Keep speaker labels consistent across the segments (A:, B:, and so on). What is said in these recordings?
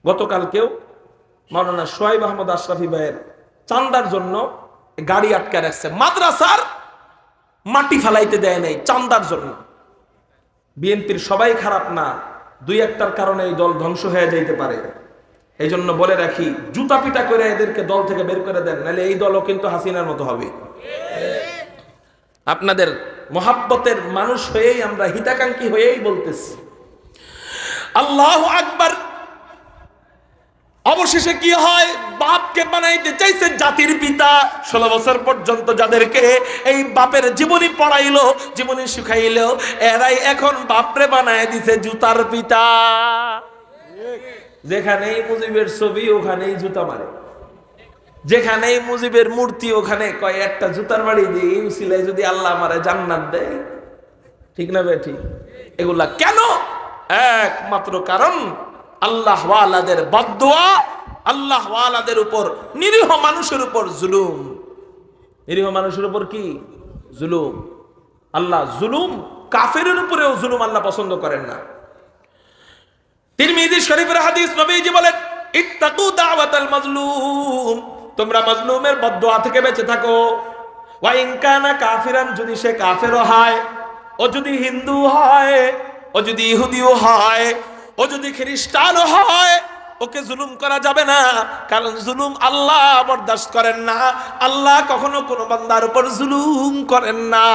A: গতকালকেও মাওলানা সোহাইব আহমদ আশরাফি ভাইয়ের চান্দার জন্য গাড়ি আটকে রাখছে, মাদ্রাসার মাটি ফেলাইতে দেয় নাই চান্দার জন্য। বিএনপির সবাই খারাপ না, দুই একটার কারণে এই দল ধ্বংস হয়ে যাইতে পারে। এই জন্য বলে রাখি, জুতা পিটা করে এদেরকে দল থেকে বের করে দেন, নাহলে এই দলও কিন্তু হাসিনার মতো হবে। আপনাদের মোহাব্বতের মানুষ হয়েই আমরা, হিতাকাঙ্ক্ষী হয়েই বলতেছি আল্লাহু আকবার। অবশেষে কি হয়, বাপকে বানাইতে চাইছে জাতির পিতা। 16 বছর পর্যন্ত যাদেরকে এই বাপের জীবনী পড়াইলো, জীবনী শিখাইলো, এরাই এখন বাপরে বানায় দিছে জুতার পিতা। যেখানেই মুজিবের ছবি ওখানেই জুতা মারে, যেখানেই মুজিবের মূর্তি ওখানে কয় একটা জুতার বাড়ি দিয়ে উসিলায় যদি আল্লাহ আমারে জান্নাত দেয়। ঠিক না বেঠি? এগুলা কেন? একমাত্র কারণ আল্লাহ ওয়ালাদের বদদুয়া, আল্লাহ ওয়ালাদের উপর, নিরীহ মানুষের উপর জুলুম। নিরীহ মানুষের উপর কি জুলুম? আল্লাহ জুলুম, কাফেরের উপরেও জুলুম আল্লাহ পছন্দ করেন না। তিরমিজি শরীফের হাদিস, নবীজি বলেন ইত্তাকু দাওয়াতাল মাজলুম, তোমরা মাজলুমের বদদুয়া থেকে বেঁচে থাকো। ওয়া ইন কানা কাফিরান, যদি সে কাফেরও হয়, ও যদি হিন্দু হয়, ও যদি ইহুদিও হয়, ও যদি খ্রিস্টানও হয়, ওকে জুলুম করা যাবে না, কারণ জুলুম আল্লাহ বরদাস্ত করেন না। আল্লাহ কখনো কোনো বান্দার উপর জুলুম করেন না।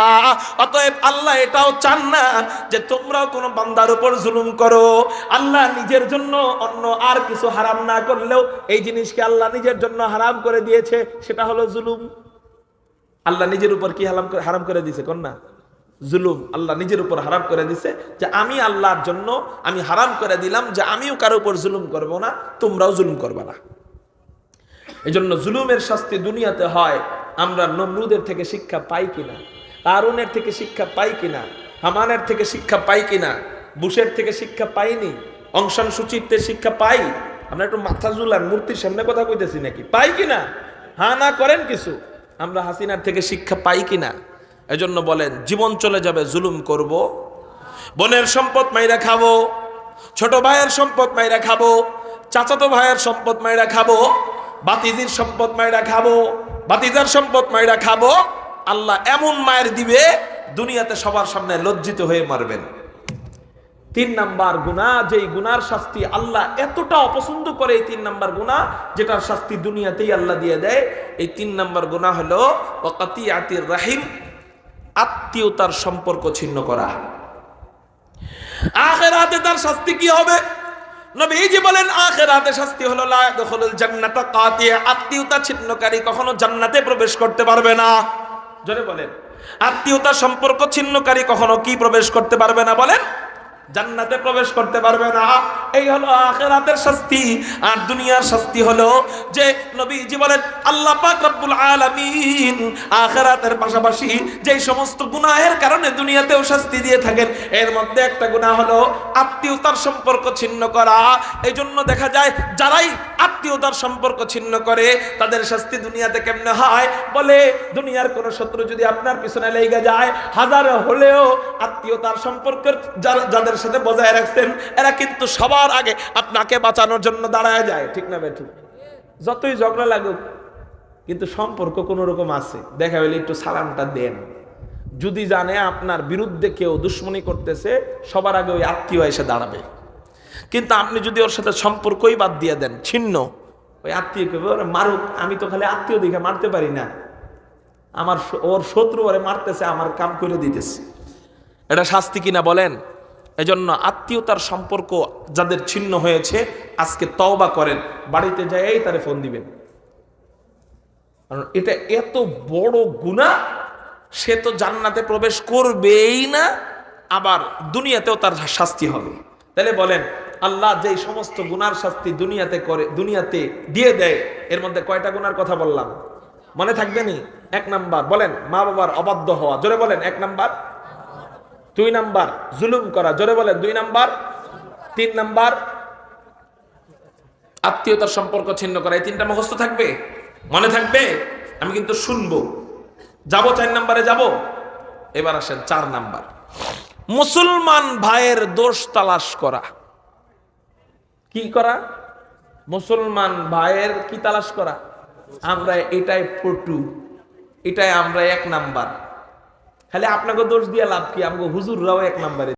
A: অতএব আল্লাহ এটাও চান না যে তোমরাও কোনো বান্দার উপর জুলুম করো। আল্লাহ নিজের জন্য অন্য আর কিছু হারাম না করলেও এই জিনিসকে আল্লাহ নিজের জন্য হারাম করে দিয়েছে, সেটা হলো জুলুম। আল্লাহ নিজের উপর কি হারাম করে দিয়েছে? কোন না? জুলুম। আল্লাহ নিজের উপর হারাম করে দিছে যে আমি আল্লাহর জন্য আমি হারাম করে দিলাম যে আমিও কারো উপর জুলুম করব না, তোমরাও জুলুম করবে না। এই জন্য জুলুমের শাস্তি দুনিয়াতে হয়। আমরা নমরুদের থেকে শিক্ষা পাই কিনা, কারুনের থেকে শিক্ষা পাই কিনা, হামানের থেকে শিক্ষা পাই কিনা, বুশের থেকে শিক্ষা পাইনি, অং সান সুচির শিক্ষা পাই? আমরা একটু মাথা ঝুলান, মূর্তির সামনে কথা কইতেছি নাকি? পাই কিনা? হ্যাঁ না করেন কিছু। আমরা হাসিনার থেকে শিক্ষা পাই কিনা? এজন্য বলেন, জীবন চলে যাবে, জুলুম করব? বোনের সম্পদ মাইরা খাবো, ছোট ভাইয়ের সম্পদ মাইরা খাবো, চাচাতো ভাইয়ের সম্পদ মাইরা খাবো, বাতিজির সম্পদ মাইরা খাবো, বাতিজার সম্পদ মাইরা খাবো। আল্লাহ এমন মায়ের দিবে, দুনিয়াতে সবার সামনে লজ্জিত হয়ে মারবেন। 3 নাম্বার গুনাহ, যেই গুনার শাস্তি আল্লাহ এতটা অপছন্দ করে, এই 3 নাম্বার গুনাহ যেটার শাস্তি দুনিয়াতেই আল্লাহ দিয়ে দেয়, এই 3 নাম্বার গুনাহ হলো ওয়াকাতিয়াতির রাহিম, আত্মীয়তার সম্পর্ক ছিন্ন করা। আখিরাতে তার শাস্তি কি হবে? নবীজি বলেন আখিরাতে শাস্তি হলো লা ইয়াদখুলুল জান্নাতা কাতিয়া, আত্মীয়তা ছিন্নকারী কখনো জান্নাতে প্রবেশ করতে পারবে না। জোরে বলেন, আত্মীয়তা সম্পর্ক ছিন্নকারী কখনো কি প্রবেশ করতে পারবে না? বলেন, জান্নাতে প্রবেশ করতে পারবে না। এই হলো আখিরাতের শাস্তি। আর দুনিয়ার শাস্তি হলো যে নবীজি বলেন আল্লাহ পাক রব্বুল আলামিন আখিরাতের পাশাপাশি যেই সমস্ত গুনাহের কারণে দুনিয়াতেও শাস্তি দিয়ে থাকেন, এর মধ্যে একটা গুনাহ হলো আত্মীয়তার সম্পর্ক ছিন্ন করা। এই জন্য দেখা যায় যারাই আত্মীয়তার সম্পর্ক ছিন্ন করে তাদের শাস্তি দুনিয়াতে কেমনে হয়? বলে দুনিয়ার কোন শত্রু যদি আপনার পিছনে লেগে যায়, হাজার হলেও আত্মীয়তার সম্পর্কের যাদের সাথে বজায় রাখছেন, এরা কিন্তু সবার আগে আপনাকে বাঁচানোর জন্য দাঁড়ায় যায়। ঠিক না বেঠিক? যতই ঝগড়া লাগুক, কিন্তু সম্পর্ক কোন রকম আছে, দেখা হইলে একটু সালামটা দেন। যদি জানে আপনার বিরুদ্ধে কেউ দুশ্মনী করতেছে, সবার আগে ওই আত্মীয় এসে দাঁড়াবে। কিন্তু আপনি যদি ওর সাথে সম্পর্কই বাদ দিয়ে দেন, ছিন্ন, ওই আত্মীয় কে মারুক, আমি তো খালি আত্মীয় দেখে মারতে পারি না, আমার ওর শত্রু ওরে মারতেছে, আমার কাম করে দিতেছে। এটা শাস্তি কিনা বলেন? এজন্য আত্মীয়তার সম্পর্ক যাদের ছিন্ন হয়েছে, আজকে তওবা করেন, বাড়িতে যাই তারে ফোন দিবেন। কারণ এটা এত বড় গুনাহ, সে তো জান্নাতে প্রবেশ করবেই না, আবার দুনিয়াতেও তার শাস্তি হবে। তাহলে বলেন, আল্লাহ যেই সমস্ত গুনার শাস্তি দুনিয়াতে করে, দুনিয়াতে দিয়ে দেয়, এর মধ্যে কয়টা গুনার কথা বললাম? মনে থাকবে নি? 1 নাম্বার বলেন মা বাবার অবাধ্য হওয়া, জোরে বলেন 1 নাম্বার। 2 নাম্বার জুলুম করা, জোরে বলেন 2 নাম্বার। 3 নাম্বার আত্মীয়তার সম্পর্ক ছিন্ন করা। এই 3টা মুখস্থ থাকবে, মনে থাকবে? আমি কিন্তু শুনবো। যাবো 4 নাম্বারে যাব। এবার আসেন 4 নাম্বার, মুসলমান ভাইয়ের দোষ তালাশ করা। কি করা? মুসলমান ভাইয়ের কি তালাশ করা? আমরা এটাই পটু, এটাই আমরা এক নাম্বার। খালি আপনাকে দোষ দিয়ে লাভ কি? আমাকে হুজুররাও এক নাম্বারে।